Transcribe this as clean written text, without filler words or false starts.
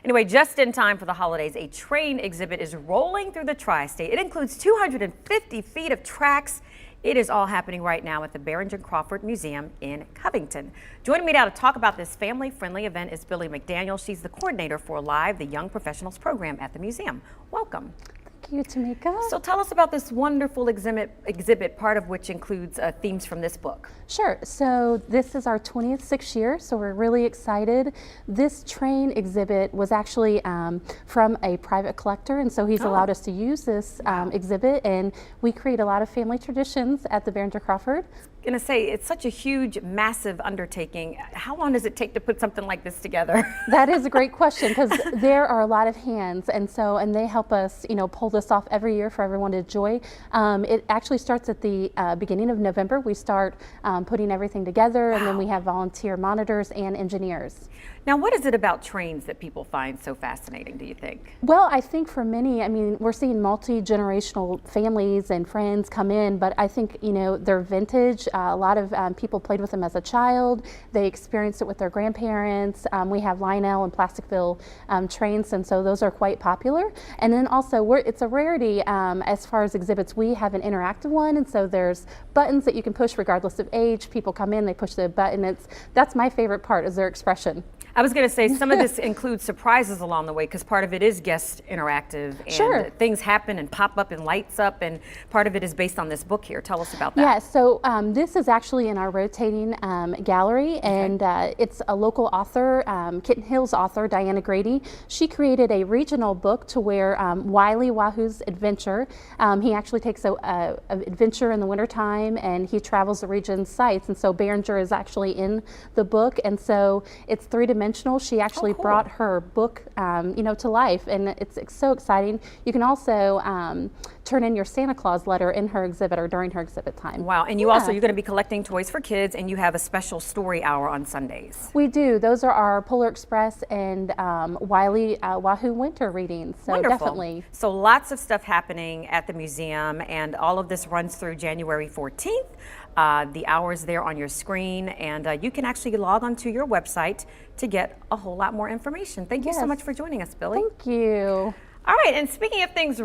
Anyway, just in time for the holidays, a train exhibit is rolling through the tri-state. It includes 250 feet of tracks. It is all happening right now at the Behringer-Crawford Museum in Covington. Joining me now to talk about this family-friendly event is Billy McDaniel. She's the coordinator for Live, the Young Professionals program at the museum. Welcome. Thank you, Tamika. So tell us about this wonderful exhibit, part of which includes themes from this book. Sure. So this is our 26th year, so we're really excited. This train exhibit was actually from a private collector, and so he's allowed us to use this exhibit, and we create a lot of family traditions at the Behringer-Crawford. I'm going to say, it's such a huge, massive undertaking. How long does it take to put something like this together? That is a great question, because there are a lot of hands, and they help us, pull this off every year for everyone to enjoy. It actually starts at the beginning of November. We start putting everything together, and then we have volunteer monitors and engineers. Now, what is it about trains that people find so fascinating, do you think? Well, I think for many, we're seeing multi-generational families and friends come in, but I think, they're vintage. A lot of people played with them as a child. They experienced it with their grandparents. We have Lionel and Plasticville trains, and so those are quite popular. And then also, it's a rarity as far as exhibits. We have an interactive one, and so there's buttons that you can push regardless of age. People come in, they push the button. That's my favorite part, is their expression. I was going to say, some of this includes surprises along the way, because part of it is guest interactive, and things happen and pop up and lights up, and part of it is based on this book here. Tell us about that. Yeah, so this is actually in our rotating gallery, and it's a local author, Kitten Hill's author, Diana Grady. She created a regional book to where Wahoo's adventure. He actually takes an adventure in the wintertime, and he travels the region's sites, and so Behringer is actually in the book, and so it's three-dimensional. She actually brought her book, to life, and it's so exciting. You can also turn in your Santa Claus letter in her exhibit or during her exhibit time. Wow, and you're going to be collecting toys for kids, and you have a special story hour on Sundays. We do. Those are our Polar Express and Wahoo winter readings. So wonderful. Definitely. So lots of stuff happening at the museum, and all of this runs through January 14th. The hours there on your screen, and you can actually log onto your website to get a whole lot more information. Thank you so much for joining us, Billy. Thank you. All right, and speaking of things